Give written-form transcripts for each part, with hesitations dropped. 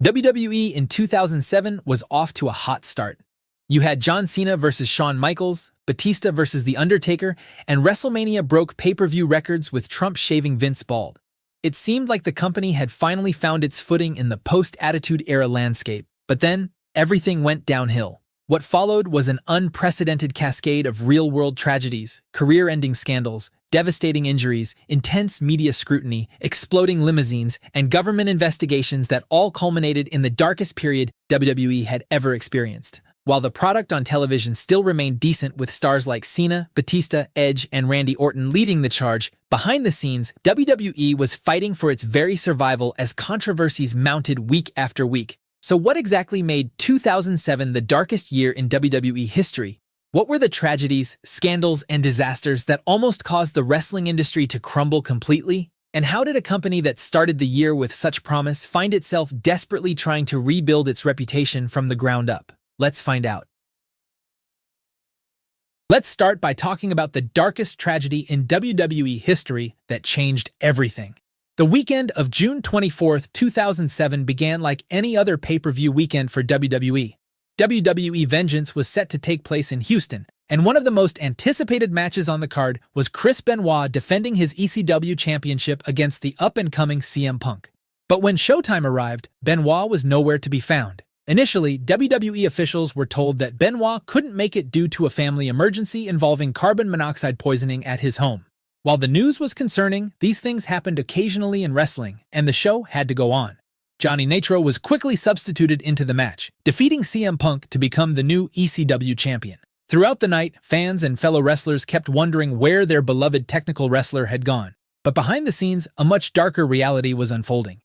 WWE in 2007 was off to a hot start. You had John Cena versus Shawn Michaels, Batista versus The Undertaker, and WrestleMania broke pay-per-view records with Trump shaving Vince bald. It seemed like the company had finally found its footing in the post-Attitude Era landscape, but then everything went downhill. What followed was an unprecedented cascade of real-world tragedies, career-ending scandals, devastating injuries, intense media scrutiny, exploding limousines, and government investigations that all culminated in the darkest period WWE had ever experienced. While the product on television still remained decent with stars like Cena, Batista, Edge, and Randy Orton leading the charge, behind the scenes, WWE was fighting for its very survival as controversies mounted week after week. So what exactly made 2007 the darkest year in WWE history? What were the tragedies, scandals, and disasters that almost caused the wrestling industry to crumble completely? And how did a company that started the year with such promise find itself desperately trying to rebuild its reputation from the ground up? Let's find out. Let's start by talking about the darkest tragedy in WWE history that changed everything. The weekend of June 24, 2007 began like any other pay-per-view weekend for WWE. WWE Vengeance was set to take place in Houston, and one of the most anticipated matches on the card was Chris Benoit defending his ECW championship against the up-and-coming CM Punk. But when showtime arrived, Benoit was nowhere to be found. Initially, WWE officials were told that Benoit couldn't make it due to a family emergency involving carbon monoxide poisoning at his home. While the news was concerning, these things happened occasionally in wrestling, and the show had to go on. Johnny Nitro was quickly substituted into the match, defeating CM Punk to become the new ECW champion. Throughout the night, fans and fellow wrestlers kept wondering where their beloved technical wrestler had gone. But behind the scenes, a much darker reality was unfolding.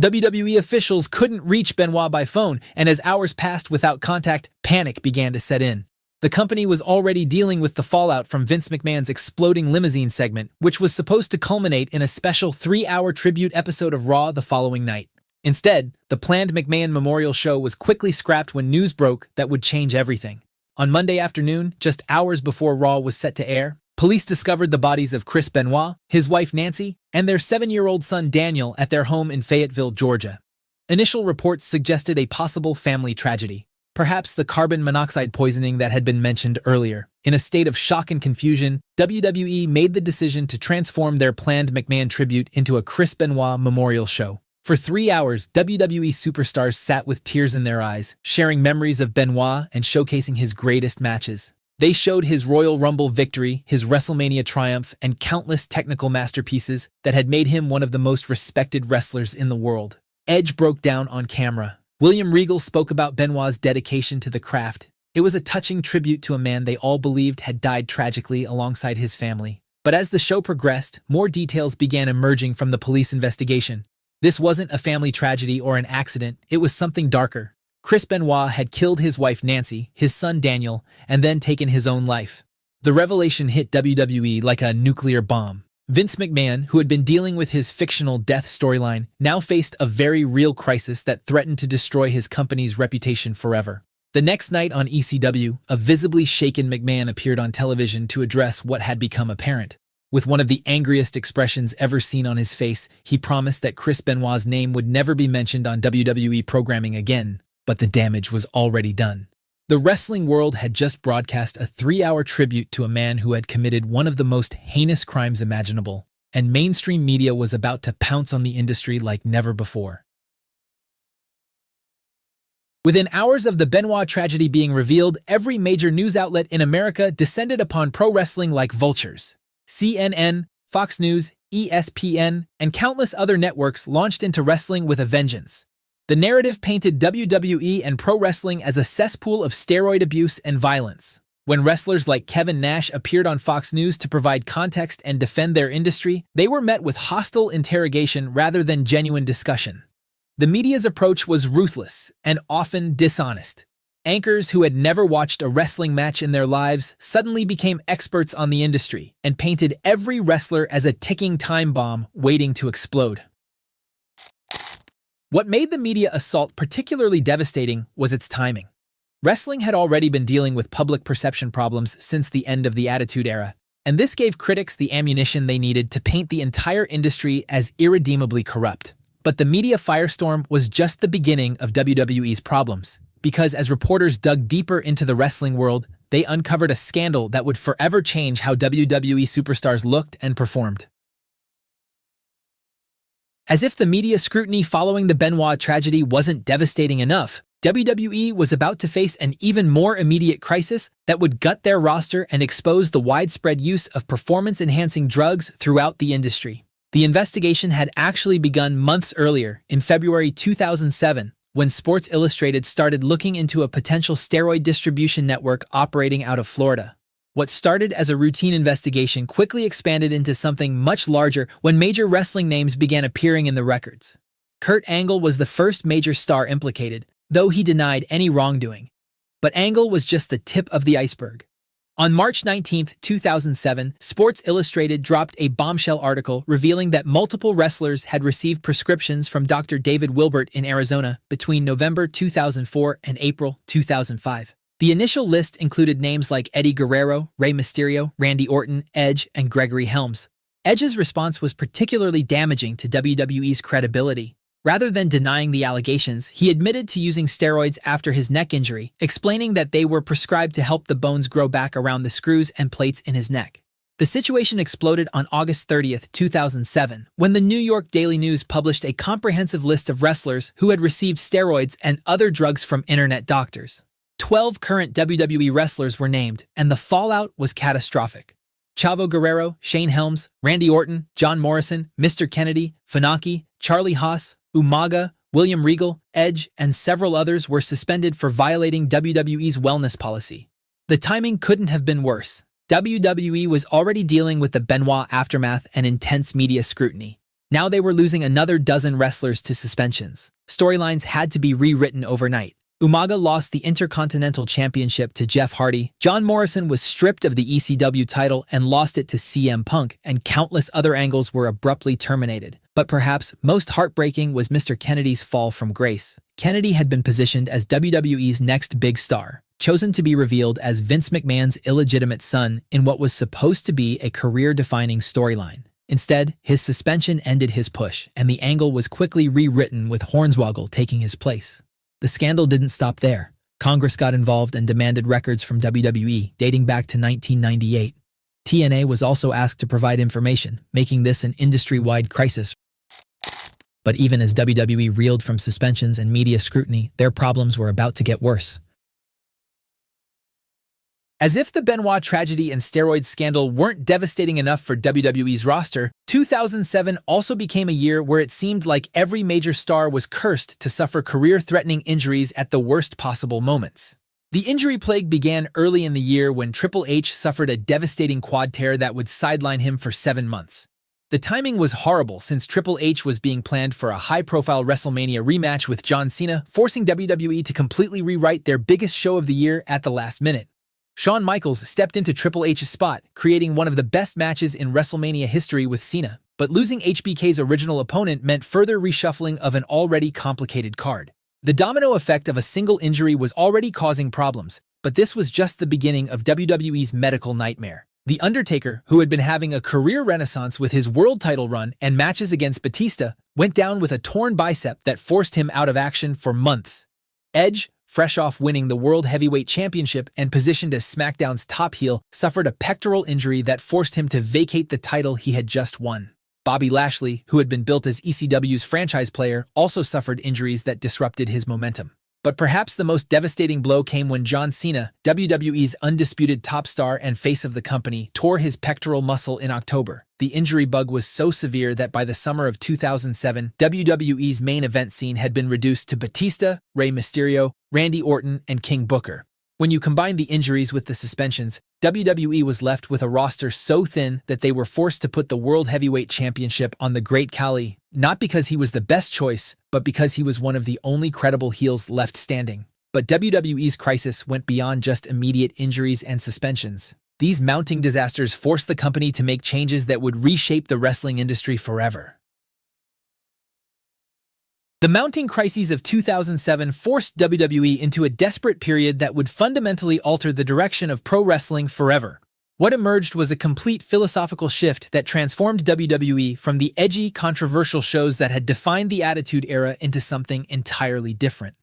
WWE officials couldn't reach Benoit by phone, and as hours passed without contact, panic began to set in. The company was already dealing with the fallout from Vince McMahon's exploding limousine segment, which was supposed to culminate in a special 3-hour tribute episode of Raw the following night. Instead, the planned McMahon Memorial Show was quickly scrapped when news broke that would change everything. On Monday afternoon, just hours before Raw was set to air, police discovered the bodies of Chris Benoit, his wife Nancy, and their 7-year-old son Daniel at their home in Fayetteville, Georgia. Initial reports suggested a possible family tragedy. Perhaps the carbon monoxide poisoning that had been mentioned earlier. In a state of shock and confusion, WWE made the decision to transform their planned McMahon tribute into a Chris Benoit memorial show. For 3 hours, WWE superstars sat with tears in their eyes, sharing memories of Benoit and showcasing his greatest matches. They showed his Royal Rumble victory, his WrestleMania triumph, and countless technical masterpieces that had made him one of the most respected wrestlers in the world. Edge broke down on camera. William Regal spoke about Benoit's dedication to the craft. It was a touching tribute to a man they all believed had died tragically alongside his family. But as the show progressed, more details began emerging from the police investigation. This wasn't a family tragedy or an accident, it was something darker. Chris Benoit had killed his wife Nancy, his son Daniel, and then taken his own life. The revelation hit WWE like a nuclear bomb. Vince McMahon, who had been dealing with his fictional death storyline, now faced a very real crisis that threatened to destroy his company's reputation forever. The next night on ECW, a visibly shaken McMahon appeared on television to address what had become apparent. With one of the angriest expressions ever seen on his face, he promised that Chris Benoit's name would never be mentioned on WWE programming again. But the damage was already done. The wrestling world had just broadcast a 3-hour tribute to a man who had committed one of the most heinous crimes imaginable, and mainstream media was about to pounce on the industry like never before. Within hours of the Benoit tragedy being revealed, every major news outlet in America descended upon pro wrestling like vultures. CNN, Fox News, ESPN, and countless other networks launched into wrestling with a vengeance. The narrative painted WWE and pro wrestling as a cesspool of steroid abuse and violence. When wrestlers like Kevin Nash appeared on Fox News to provide context and defend their industry, they were met with hostile interrogation rather than genuine discussion. The media's approach was ruthless and often dishonest. Anchors who had never watched a wrestling match in their lives suddenly became experts on the industry and painted every wrestler as a ticking time bomb waiting to explode. What made the media assault particularly devastating was its timing. Wrestling had already been dealing with public perception problems since the end of the Attitude Era, and this gave critics the ammunition they needed to paint the entire industry as irredeemably corrupt. But the media firestorm was just the beginning of WWE's problems, because as reporters dug deeper into the wrestling world, they uncovered a scandal that would forever change how WWE superstars looked and performed. As if the media scrutiny following the Benoit tragedy wasn't devastating enough, WWE was about to face an even more immediate crisis that would gut their roster and expose the widespread use of performance-enhancing drugs throughout the industry. The investigation had actually begun months earlier, in February 2007, when Sports Illustrated started looking into a potential steroid distribution network operating out of Florida. What started as a routine investigation quickly expanded into something much larger when major wrestling names began appearing in the records. Kurt Angle was the first major star implicated, though he denied any wrongdoing. But Angle was just the tip of the iceberg. On March 19, 2007, Sports Illustrated dropped a bombshell article revealing that multiple wrestlers had received prescriptions from Dr. David Wilbert in Arizona between November 2004 and April 2005. The initial list included names like Eddie Guerrero, Rey Mysterio, Randy Orton, Edge, and Gregory Helms. Edge's response was particularly damaging to WWE's credibility. Rather than denying the allegations, he admitted to using steroids after his neck injury, explaining that they were prescribed to help the bones grow back around the screws and plates in his neck. The situation exploded on August 30, 2007, when the New York Daily News published a comprehensive list of wrestlers who had received steroids and other drugs from internet doctors. 12 current WWE wrestlers were named, and the fallout was catastrophic. Chavo Guerrero, Shane Helms, Randy Orton, John Morrison, Mr. Kennedy, Funaki, Charlie Haas, Umaga, William Regal, Edge, and several others were suspended for violating WWE's wellness policy. The timing couldn't have been worse. WWE was already dealing with the Benoit aftermath and intense media scrutiny. Now they were losing another dozen wrestlers to suspensions. Storylines had to be rewritten overnight. Umaga lost the Intercontinental Championship to Jeff Hardy, John Morrison was stripped of the ECW title and lost it to CM Punk, and countless other angles were abruptly terminated. But perhaps most heartbreaking was Mr. Kennedy's fall from grace. Kennedy had been positioned as WWE's next big star, chosen to be revealed as Vince McMahon's illegitimate son in what was supposed to be a career-defining storyline. Instead, his suspension ended his push, and the angle was quickly rewritten with Hornswoggle taking his place. The scandal didn't stop there. Congress got involved and demanded records from WWE dating back to 1998. TNA was also asked to provide information, making this an industry-wide crisis. But even as WWE reeled from suspensions and media scrutiny, their problems were about to get worse. As if the Benoit tragedy and steroid scandal weren't devastating enough for WWE's roster, 2007 also became a year where it seemed like every major star was cursed to suffer career-threatening injuries at the worst possible moments. The injury plague began early in the year when Triple H suffered a devastating quad tear that would sideline him for 7 months. The timing was horrible since Triple H was being planned for a high-profile WrestleMania rematch with John Cena, forcing WWE to completely rewrite their biggest show of the year at the last minute. Shawn Michaels stepped into Triple H's spot, creating one of the best matches in WrestleMania history with Cena. But losing HBK's original opponent meant further reshuffling of an already complicated card. The domino effect of a single injury was already causing problems, but this was just the beginning of WWE's medical nightmare. The Undertaker, who had been having a career renaissance with his world title run and matches against Batista, went down with a torn bicep that forced him out of action for months. Edge, fresh off winning the World Heavyweight Championship and positioned as SmackDown's top heel, suffered a pectoral injury that forced him to vacate the title he had just won. Bobby Lashley, who had been built as ECW's franchise player, also suffered injuries that disrupted his momentum. But perhaps the most devastating blow came when John Cena, WWE's undisputed top star and face of the company, tore his pectoral muscle in October. The injury bug was so severe that by the summer of 2007, WWE's main event scene had been reduced to Batista, Rey Mysterio, Randy Orton, and King Booker. When you combine the injuries with the suspensions, WWE was left with a roster so thin that they were forced to put the World Heavyweight Championship on the Great Khali, not because he was the best choice, but because he was one of the only credible heels left standing. But WWE's crisis went beyond just immediate injuries and suspensions. These mounting disasters forced the company to make changes that would reshape the wrestling industry forever. The mounting crises of 2007 forced WWE into a desperate period that would fundamentally alter the direction of pro wrestling forever. What emerged was a complete philosophical shift that transformed WWE from the edgy, controversial shows that had defined the Attitude Era into something entirely different.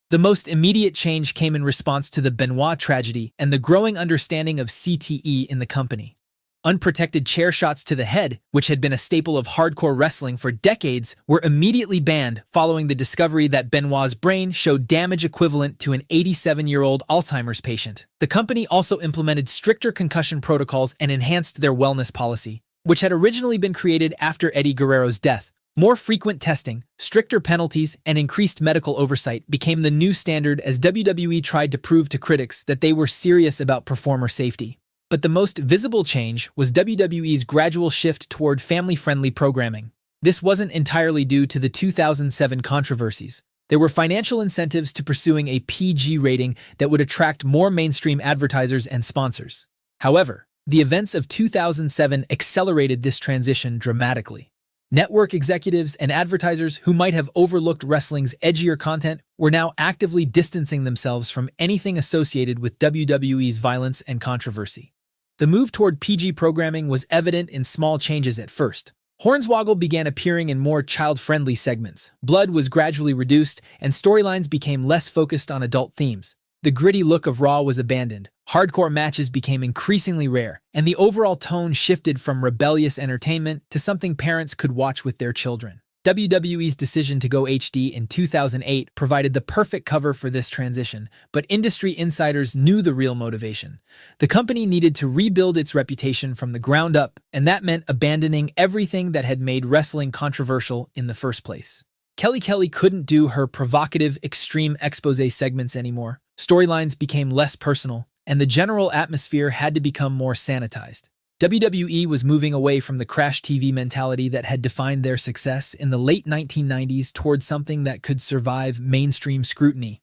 The most immediate change came in response to the Benoit tragedy and the growing understanding of CTE in the company. Unprotected chair shots to the head, which had been a staple of hardcore wrestling for decades, were immediately banned following the discovery that Benoit's brain showed damage equivalent to an 87-year-old Alzheimer's patient. The company also implemented stricter concussion protocols and enhanced their wellness policy, which had originally been created after Eddie Guerrero's death. More frequent testing, stricter penalties, and increased medical oversight became the new standard as WWE tried to prove to critics that they were serious about performer safety. But the most visible change was WWE's gradual shift toward family-friendly programming. This wasn't entirely due to the 2007 controversies. There were financial incentives to pursuing a PG rating that would attract more mainstream advertisers and sponsors. However, the events of 2007 accelerated this transition dramatically. Network executives and advertisers who might have overlooked wrestling's edgier content were now actively distancing themselves from anything associated with WWE's violence and controversy. The move toward PG programming was evident in small changes at first. Hornswoggle began appearing in more child-friendly segments, blood was gradually reduced, and storylines became less focused on adult themes. The gritty look of Raw was abandoned, hardcore matches became increasingly rare, and the overall tone shifted from rebellious entertainment to something parents could watch with their children. WWE's decision to go HD in 2008 provided the perfect cover for this transition, but industry insiders knew the real motivation. The company needed to rebuild its reputation from the ground up, and that meant abandoning everything that had made wrestling controversial in the first place. Kelly couldn't do her provocative, extreme expose segments anymore. Storylines became less personal, and the general atmosphere had to become more sanitized. WWE was moving away from the crash TV mentality that had defined their success in the late 1990s towards something that could survive mainstream scrutiny.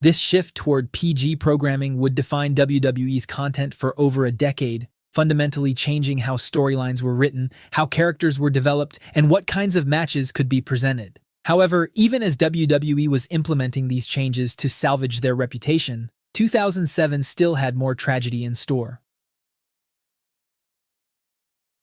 This shift toward PG programming would define WWE's content for over a decade, fundamentally changing how storylines were written, how characters were developed, and what kinds of matches could be presented. However, even as WWE was implementing these changes to salvage their reputation, 2007 still had more tragedy in store.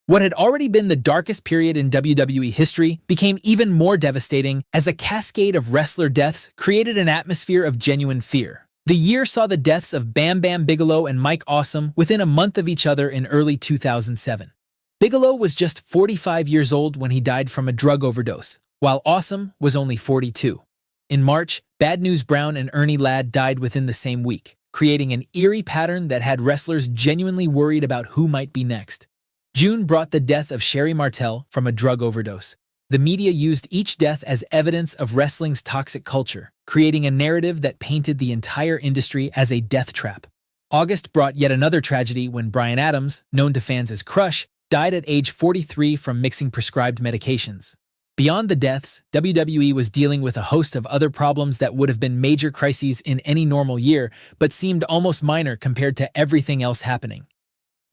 What had already been the darkest period in WWE history became even more devastating as a cascade of wrestler deaths created an atmosphere of genuine fear. The year saw the deaths of Bam Bam Bigelow and Mike Awesome within a month of each other in early 2007. Bigelow was just 45 years old when he died from a drug overdose, while Awesome was only 42. In March, Bad News Brown and Ernie Ladd died within the same week, creating an eerie pattern that had wrestlers genuinely worried about who might be next. June brought the death of Sherry Martel from a drug overdose. The media used each death as evidence of wrestling's toxic culture, creating a narrative that painted the entire industry as a death trap. August brought yet another tragedy when Bryan Adams, known to fans as Crush, died at age 43 from mixing prescribed medications. Beyond the deaths, WWE was dealing with a host of other problems that would have been major crises in any normal year, but seemed almost minor compared to everything else happening.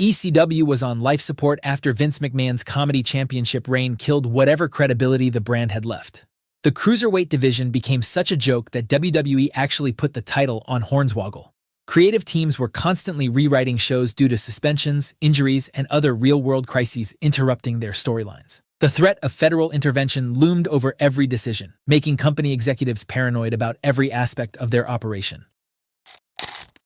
ECW was on life support after Vince McMahon's comedy championship reign killed whatever credibility the brand had left. The cruiserweight division became such a joke that WWE actually put the title on Hornswoggle. Creative teams were constantly rewriting shows due to suspensions, injuries, and other real-world crises interrupting their storylines. The threat of federal intervention loomed over every decision, making company executives paranoid about every aspect of their operation.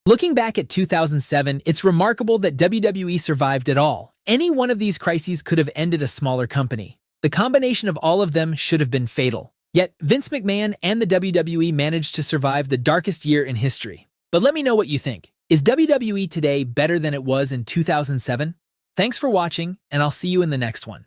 Looking back at 2007, it's remarkable that WWE survived at all. Any one of these crises could have ended a smaller company. The combination of all of them should have been fatal. Yet, Vince McMahon and the WWE managed to survive the darkest year in history. But let me know what you think. Is WWE today better than it was in 2007? Thanks for watching, and I'll see you in the next one.